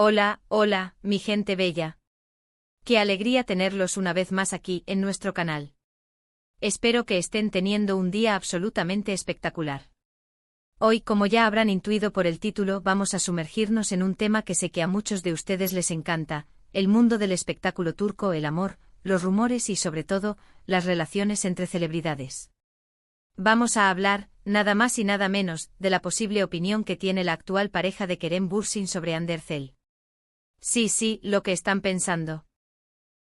Hola, hola, mi gente bella. Qué alegría tenerlos una vez más aquí en nuestro canal. Espero que estén teniendo un día absolutamente espectacular. Hoy, como ya habrán intuido por el título, vamos a sumergirnos en un tema que sé que a muchos de ustedes les encanta, el mundo del espectáculo turco, el amor, los rumores y sobre todo, las relaciones entre celebridades. Vamos a hablar, nada más y nada menos, de la posible opinión que tiene la actual pareja de Kerem Bürsin sobre Hande Erçel. Sí, lo que están pensando.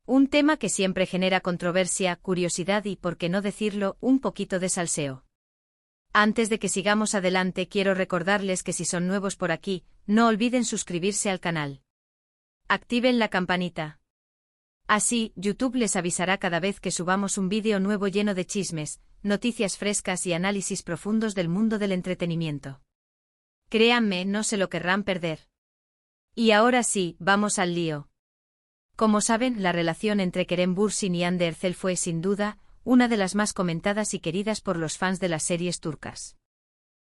Un tema que siempre genera controversia, curiosidad y, por qué no decirlo, un poquito de salseo. Antes de que sigamos adelante, quiero recordarles que si son nuevos por aquí, no olviden suscribirse al canal. Activen la campanita. Así, YouTube les avisará cada vez que subamos un vídeo nuevo lleno de chismes, noticias frescas y análisis profundos del mundo del entretenimiento. Créanme, no se lo querrán perder. Y ahora sí, vamos al lío. Como saben, la relación entre Kerem Bürsin y Hande Erçel fue, sin duda, una de las más comentadas y queridas por los fans de las series turcas.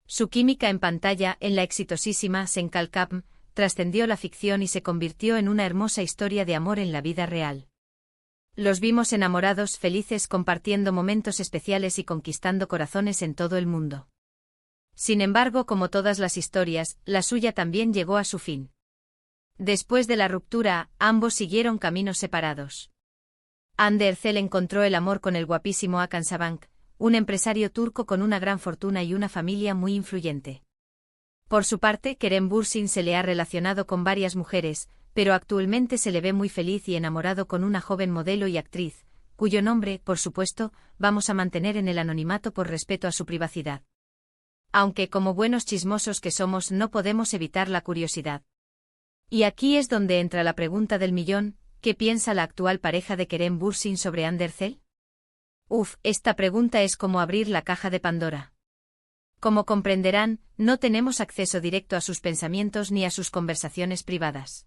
Su química en pantalla, en la exitosísima Sen Kalkapm, trascendió la ficción y se convirtió en una hermosa historia de amor en la vida real. Los vimos enamorados, felices, compartiendo momentos especiales y conquistando corazones en todo el mundo. Sin embargo, como todas las historias, la suya también llegó a su fin. Después de la ruptura, ambos siguieron caminos separados. Hande Erçel encontró el amor con el guapísimo Hakan Sabancı, un empresario turco con una gran fortuna y una familia muy influyente. Por su parte, Kerem Bürsin se le ha relacionado con varias mujeres, pero actualmente se le ve muy feliz y enamorado con una joven modelo y actriz, cuyo nombre, por supuesto, vamos a mantener en el anonimato por respeto a su privacidad. Aunque, como buenos chismosos que somos, no podemos evitar la curiosidad. Y aquí es donde entra la pregunta del millón: ¿qué piensa la actual pareja de Kerem Bürsin sobre Hande Erçel? Esta pregunta es como abrir la caja de Pandora. Como comprenderán, no tenemos acceso directo a sus pensamientos ni a sus conversaciones privadas.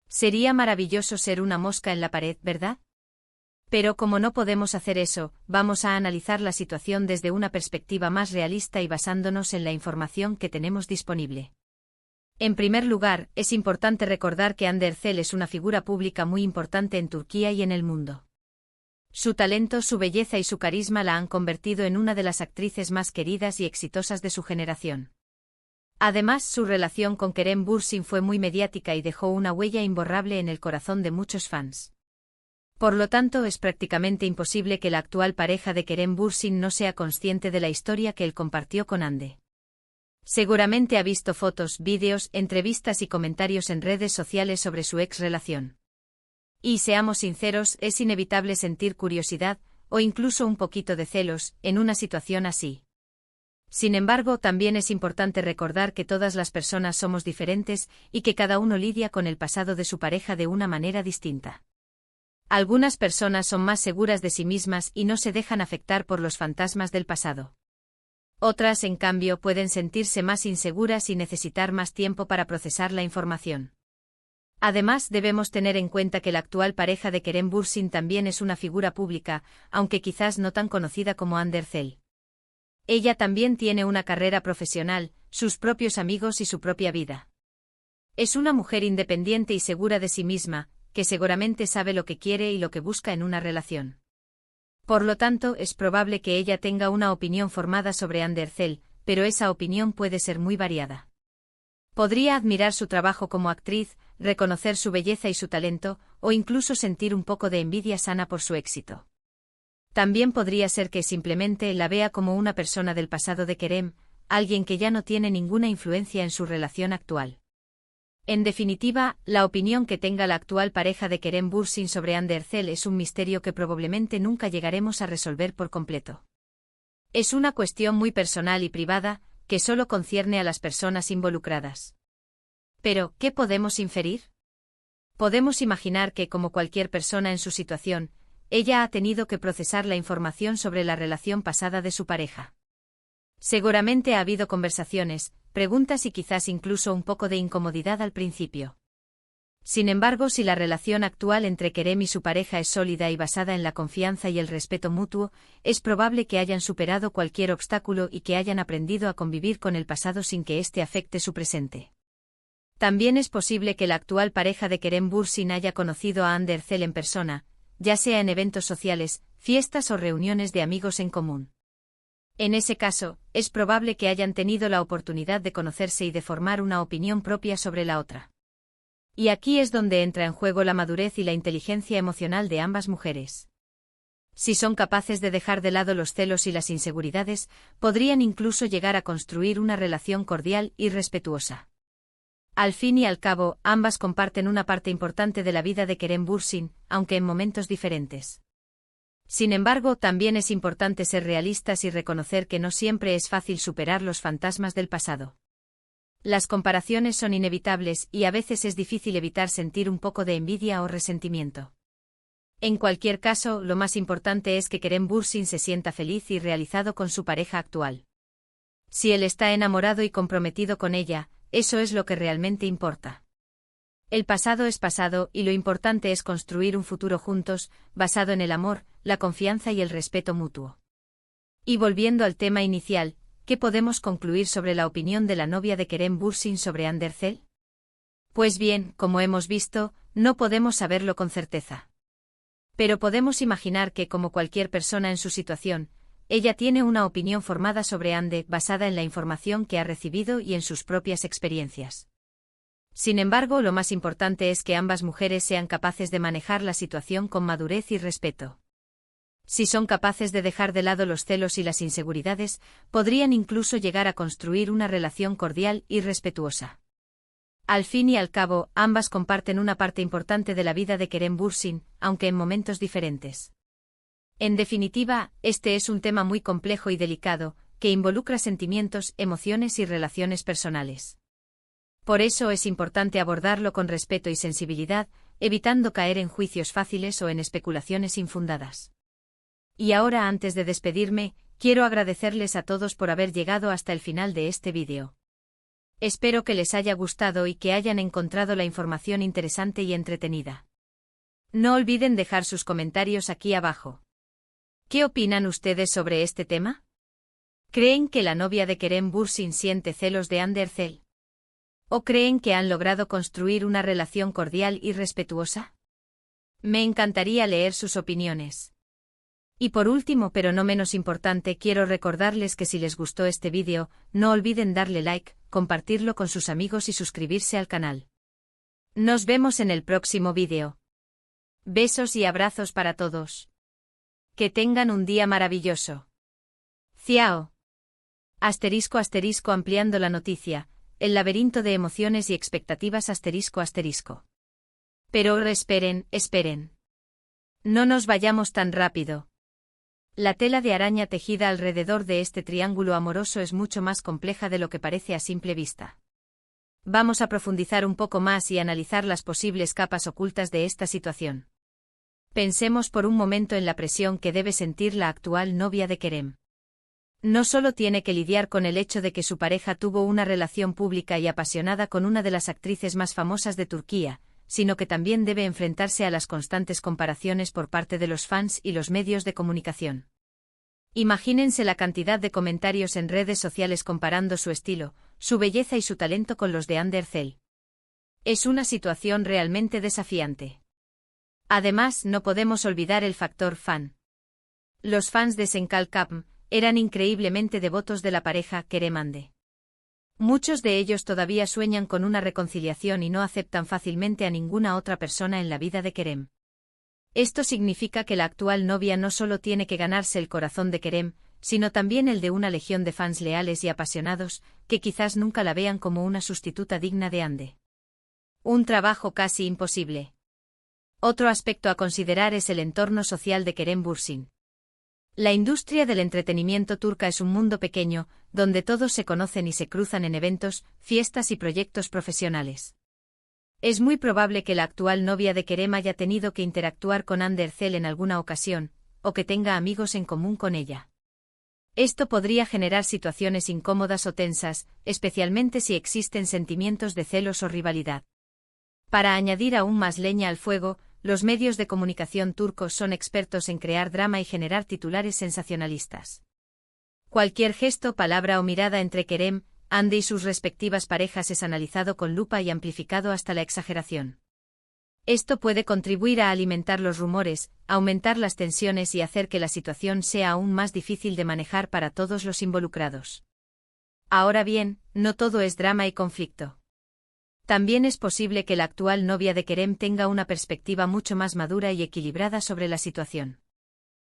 Sería maravilloso ser una mosca en la pared, ¿verdad? Pero como no podemos hacer eso, vamos a analizar la situación desde una perspectiva más realista y basándonos en la información que tenemos disponible. En primer lugar, es importante recordar que Hande Erçel es una figura pública muy importante en Turquía y en el mundo. Su talento, su belleza y su carisma la han convertido en una de las actrices más queridas y exitosas de su generación. Además, su relación con Kerem Bürsin fue muy mediática y dejó una huella imborrable en el corazón de muchos fans. Por lo tanto, es prácticamente imposible que la actual pareja de Kerem Bürsin no sea consciente de la historia que él compartió con Hande. Seguramente ha visto fotos, vídeos, entrevistas y comentarios en redes sociales sobre su ex relación. Y seamos sinceros, es inevitable sentir curiosidad, o incluso un poquito de celos, en una situación así. Sin embargo, también es importante recordar que todas las personas somos diferentes y que cada uno lidia con el pasado de su pareja de una manera distinta. Algunas personas son más seguras de sí mismas y no se dejan afectar por los fantasmas del pasado. Otras, en cambio, pueden sentirse más inseguras y necesitar más tiempo para procesar la información. Además, debemos tener en cuenta que la actual pareja de Kerem Bürsin también es una figura pública, aunque quizás no tan conocida como Hande Erçel. Ella también tiene una carrera profesional, sus propios amigos y su propia vida. Es una mujer independiente y segura de sí misma, que seguramente sabe lo que quiere y lo que busca en una relación. Por lo tanto, es probable que ella tenga una opinión formada sobre Hande Erçel, pero esa opinión puede ser muy variada. Podría admirar su trabajo como actriz, reconocer su belleza y su talento, o incluso sentir un poco de envidia sana por su éxito. También podría ser que simplemente la vea como una persona del pasado de Kerem, alguien que ya no tiene ninguna influencia en su relación actual. En definitiva, la opinión que tenga la actual pareja de Kerem Bürsin sobre Hande Erçel es un misterio que probablemente nunca llegaremos a resolver por completo. Es una cuestión muy personal y privada, que solo concierne a las personas involucradas. Pero, ¿qué podemos inferir? Podemos imaginar que, como cualquier persona en su situación, ella ha tenido que procesar la información sobre la relación pasada de su pareja. Seguramente ha habido conversaciones, preguntas y quizás incluso un poco de incomodidad al principio. Sin embargo, si la relación actual entre Kerem y su pareja es sólida y basada en la confianza y el respeto mutuo, es probable que hayan superado cualquier obstáculo y que hayan aprendido a convivir con el pasado sin que éste afecte su presente. También es posible que la actual pareja de Kerem Bürsin haya conocido a Hande Erçel en persona, ya sea en eventos sociales, fiestas o reuniones de amigos en común. En ese caso, es probable que hayan tenido la oportunidad de conocerse y de formar una opinión propia sobre la otra. Y aquí es donde entra en juego la madurez y la inteligencia emocional de ambas mujeres. Si son capaces de dejar de lado los celos y las inseguridades, podrían incluso llegar a construir una relación cordial y respetuosa. Al fin y al cabo, ambas comparten una parte importante de la vida de Kerem Bürsin, aunque en momentos diferentes. Sin embargo, también es importante ser realistas y reconocer que no siempre es fácil superar los fantasmas del pasado. Las comparaciones son inevitables y a veces es difícil evitar sentir un poco de envidia o resentimiento. En cualquier caso, lo más importante es que Kerem Bürsin se sienta feliz y realizado con su pareja actual. Si él está enamorado y comprometido con ella, eso es lo que realmente importa. El pasado es pasado y lo importante es construir un futuro juntos, basado en el amor, la confianza y el respeto mutuo. Y volviendo al tema inicial, ¿qué podemos concluir sobre la opinión de la novia de Kerem Bürsin sobre Hande Erçel? Pues bien, como hemos visto, no podemos saberlo con certeza. Pero podemos imaginar que, como cualquier persona en su situación, ella tiene una opinión formada sobre Hande basada en la información que ha recibido y en sus propias experiencias. Sin embargo, lo más importante es que ambas mujeres sean capaces de manejar la situación con madurez y respeto. Si son capaces de dejar de lado los celos y las inseguridades, podrían incluso llegar a construir una relación cordial y respetuosa. Al fin y al cabo, ambas comparten una parte importante de la vida de Kerem Bürsin, aunque en momentos diferentes. En definitiva, este es un tema muy complejo y delicado, que involucra sentimientos, emociones y relaciones personales. Por eso es importante abordarlo con respeto y sensibilidad, evitando caer en juicios fáciles o en especulaciones infundadas. Y ahora, antes de despedirme, quiero agradecerles a todos por haber llegado hasta el final de este vídeo. Espero que les haya gustado y que hayan encontrado la información interesante y entretenida. No olviden dejar sus comentarios aquí abajo. ¿Qué opinan ustedes sobre este tema? ¿Creen que la novia de Kerem Bürsin siente celos de Hande Erçel? ¿O creen que han logrado construir una relación cordial y respetuosa? Me encantaría leer sus opiniones. Y por último, pero no menos importante, quiero recordarles que si les gustó este vídeo, no olviden darle like, compartirlo con sus amigos y suscribirse al canal. Nos vemos en el próximo vídeo. Besos y abrazos para todos. Que tengan un día maravilloso. Ciao. Asterisco asterisco ampliando la noticia, el laberinto de emociones y expectativas asterisco asterisco. Pero esperen, esperen. No nos vayamos tan rápido. La tela de araña tejida alrededor de este triángulo amoroso es mucho más compleja de lo que parece a simple vista. Vamos a profundizar un poco más y analizar las posibles capas ocultas de esta situación. Pensemos por un momento en la presión que debe sentir la actual novia de Kerem. No solo tiene que lidiar con el hecho de que su pareja tuvo una relación pública y apasionada con una de las actrices más famosas de Turquía, sino que también debe enfrentarse a las constantes comparaciones por parte de los fans y los medios de comunicación. Imagínense la cantidad de comentarios en redes sociales comparando su estilo, su belleza y su talento con los de Hande Erçel. Es una situación realmente desafiante. Además, no podemos olvidar el factor fan. Los fans de Senkal Kapm eran increíblemente devotos de la pareja Kerem-Hande. Muchos de ellos todavía sueñan con una reconciliación y no aceptan fácilmente a ninguna otra persona en la vida de Kerem. Esto significa que la actual novia no solo tiene que ganarse el corazón de Kerem, sino también el de una legión de fans leales y apasionados, que quizás nunca la vean como una sustituta digna de Hande. Un trabajo casi imposible. Otro aspecto a considerar es el entorno social de Kerem Bürsin. La industria del entretenimiento turca es un mundo pequeño, donde todos se conocen y se cruzan en eventos, fiestas y proyectos profesionales. Es muy probable que la actual novia de Kerem haya tenido que interactuar con Hande Erçel en alguna ocasión, o que tenga amigos en común con ella. Esto podría generar situaciones incómodas o tensas, especialmente si existen sentimientos de celos o rivalidad. Para añadir aún más leña al fuego, los medios de comunicación turcos son expertos en crear drama y generar titulares sensacionalistas. Cualquier gesto, palabra o mirada entre Kerem Ande y sus respectivas parejas es analizado con lupa y amplificado hasta la exageración. Esto puede contribuir a alimentar los rumores, aumentar las tensiones y hacer que la situación sea aún más difícil de manejar para todos los involucrados. Ahora bien, no todo es drama y conflicto. También es posible que la actual novia de Kerem tenga una perspectiva mucho más madura y equilibrada sobre la situación.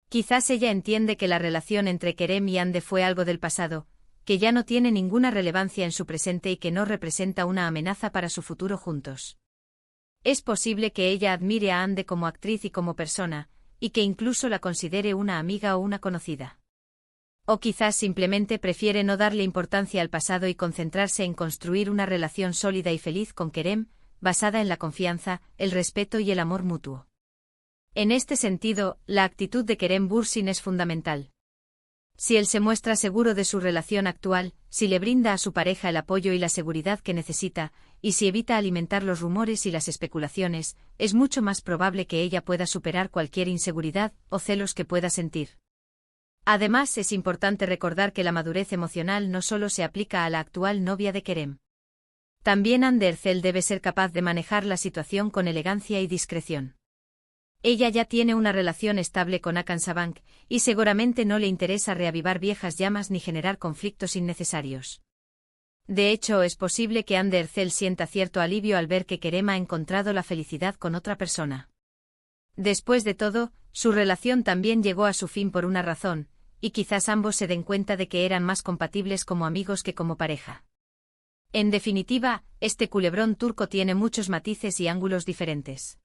Quizás ella entiende que la relación entre Kerem y Hande fue algo del pasado, que ya no tiene ninguna relevancia en su presente y que no representa una amenaza para su futuro juntos. Es posible que ella admire a Hande como actriz y como persona, y que incluso la considere una amiga o una conocida. O quizás simplemente prefiere no darle importancia al pasado y concentrarse en construir una relación sólida y feliz con Kerem, basada en la confianza, el respeto y el amor mutuo. En este sentido, la actitud de Kerem Bürsin es fundamental. Si él se muestra seguro de su relación actual, si le brinda a su pareja el apoyo y la seguridad que necesita, y si evita alimentar los rumores y las especulaciones, es mucho más probable que ella pueda superar cualquier inseguridad o celos que pueda sentir. Además, es importante recordar que la madurez emocional no solo se aplica a la actual novia de Kerem. También Hande Erçel debe ser capaz de manejar la situación con elegancia y discreción. Ella ya tiene una relación estable con Hakan Sabank, y seguramente no le interesa reavivar viejas llamas ni generar conflictos innecesarios. De hecho, es posible que Hande Erçel sienta cierto alivio al ver que Kerem ha encontrado la felicidad con otra persona. Después de todo, su relación también llegó a su fin por una razón, y quizás ambos se den cuenta de que eran más compatibles como amigos que como pareja. En definitiva, este culebrón turco tiene muchos matices y ángulos diferentes.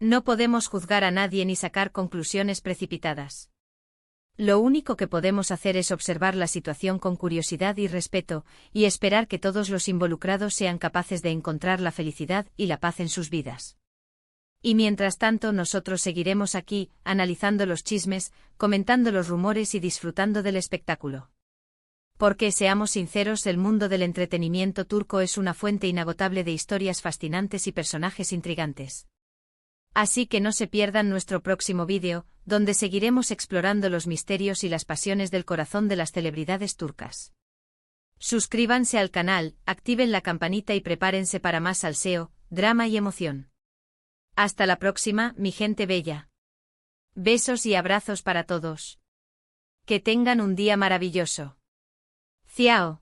No podemos juzgar a nadie ni sacar conclusiones precipitadas. Lo único que podemos hacer es observar la situación con curiosidad y respeto, y esperar que todos los involucrados sean capaces de encontrar la felicidad y la paz en sus vidas. Y mientras tanto nosotros seguiremos aquí, analizando los chismes, comentando los rumores y disfrutando del espectáculo. Porque, seamos sinceros, el mundo del entretenimiento turco es una fuente inagotable de historias fascinantes y personajes intrigantes. Así que no se pierdan nuestro próximo vídeo, donde seguiremos explorando los misterios y las pasiones del corazón de las celebridades turcas. Suscríbanse al canal, activen la campanita y prepárense para más salseo, drama y emoción. Hasta la próxima, mi gente bella. Besos y abrazos para todos. Que tengan un día maravilloso. Ciao.